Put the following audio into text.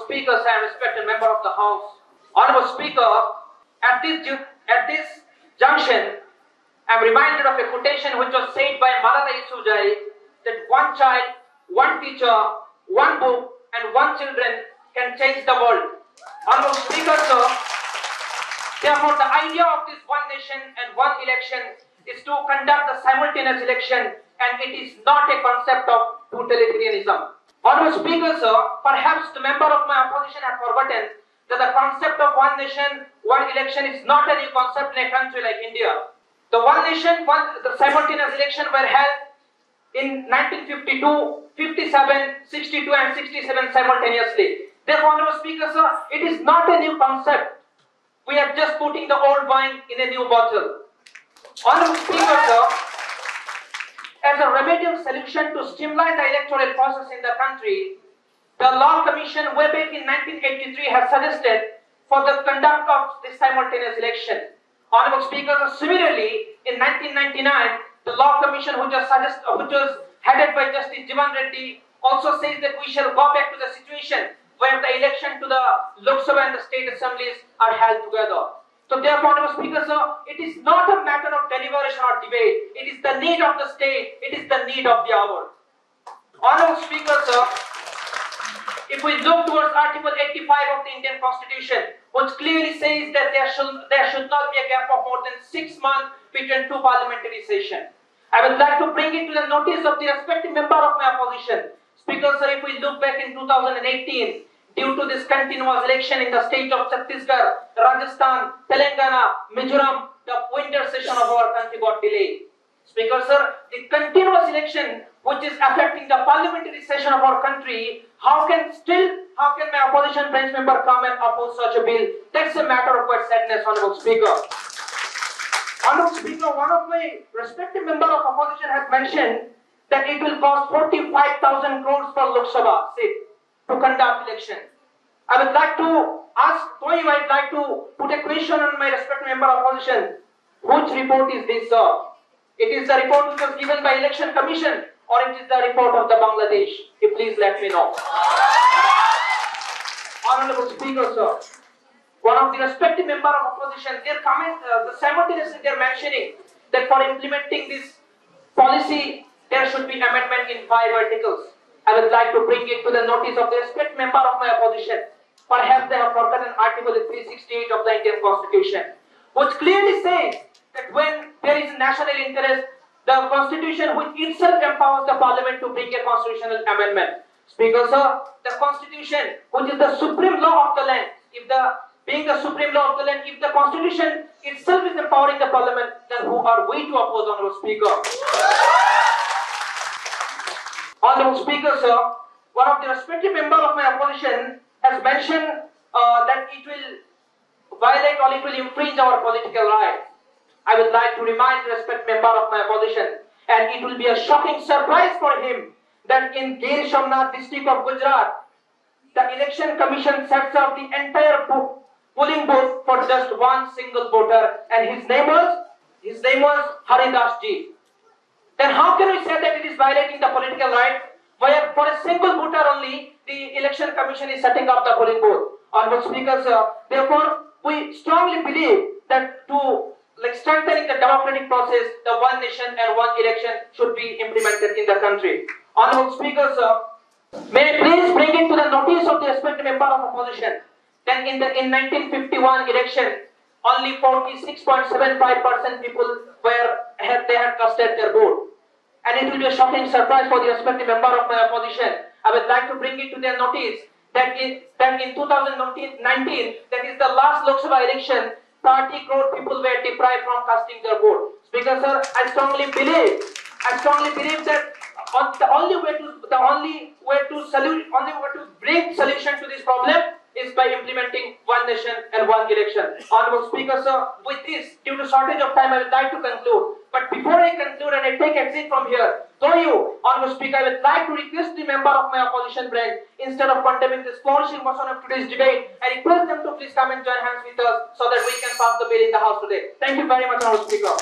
Speaker, sir, and respected member of the House. Honorable Speaker, at this junction, I am reminded of a quotation which was said by Malala Yousafzai that one child, one teacher, one book, and one children can change the world. Honorable Speaker, sir, therefore the idea of this one nation and one election is to conduct the simultaneous election, and it is not a concept of totalitarianism. Honorable Speaker, sir, perhaps the member of my opposition had forgotten that the concept of one nation, one election is not a new concept in a country like India. The one nation, the simultaneous election were held in 1952, 57, 62 and 67 simultaneously. Therefore, Honorable Speaker, sir, it is not a new concept. We are just putting the old wine in a new bottle. Honorable Speaker, sir, as a remedial solution to streamline the electoral process in the country, the Law Commission way back in 1983 has suggested for the conduct of this simultaneous election. Honorable Speaker, similarly, in 1999, the Law Commission, which was headed by Justice Jivan Reddy, also says that we shall go back to the situation where the election to the Lok Sabha and the state assemblies are held together. So therefore, Honorable Speaker, sir, it is not a matter of deliberation or debate. It is the need of the state. It is the need of the hour. Honorable Speaker, sir, if we look towards Article 85 of the Indian Constitution, which clearly says that there should not be a gap of more than 6 months between two parliamentary sessions, I would like to bring it to the notice of the respective member of my opposition. Speaker, sir, if we look back in 2018, due to this continuous election in the state of Chhattisgarh, Rajasthan, Telangana, Mizoram, the winter session of our country got delayed. Speaker, sir, the continuous election which is affecting the parliamentary session of our country, how can my opposition bench member come and oppose such a bill? That's a matter of great sadness, Honorable Speaker. Honorable Speaker, one of my respected member of opposition has mentioned that it will cost 45,000 crores for Lok Sabha seat to conduct election. I would like to ask I'd like to put a question on my respected member of opposition. Which report is this, sir? It is the report which was given by Election Commission, or it is the report of the Bangladesh? Please let me know. Honorable Speaker, sir, one of the respected member of opposition, their comment, simultaneously they are mentioning that for implementing this policy, there should be amendment in 5 articles. I would like to bring it to the notice of the respected member of my opposition. Perhaps they have forgotten Article 368 of the Indian Constitution, which clearly says that when there is national interest, the Constitution which itself empowers the Parliament to bring a constitutional amendment. Speaker, sir, the Constitution, which is the supreme law of the land, being the supreme law of the land, if the Constitution itself is empowering the Parliament, then who are we to oppose, Honorable Speaker? Honorable Speaker, sir, one of the respected member of my opposition has mentioned that it will violate or it will infringe our political rights. I would like to remind the respected member of my opposition, and it will be a shocking surprise for him that in Gir Somnath district of Gujarat, the Election Commission sets up the entire polling booth for just one single voter, and his name was Haridas Ji. Then how can we say that it is violating the political right, where for a single voter only, the Election Commission is setting up the polling booth? Honorable Speaker, sir, therefore, we strongly believe that to strengthening the democratic process, the one nation and one election should be implemented in the country. Honorable Speaker, sir, may I please bring it to the notice of the respected member of opposition. Then in 1951 election, only 46.75% people had casted their vote. And it will be a shocking surprise for the respective member of my opposition. I would like to bring it to their notice that in 2019, that is the last Lok Sabha election, 30 crore people were deprived from casting their vote. Speaker, sir, I strongly believe that the only way to bring solution to this problem is by implementing one nation and one election. Honorable Speaker, sir, with this, due to shortage of time, I would like to conclude. But before I conclude and I take exit from here, Honorable Speaker, I would like to request the member of my opposition branch, instead of condemning this flourishing motion of today's debate, I request them to please come and join hands with us so that we can pass the bill in the House today. Thank you very much, Honorable Speaker.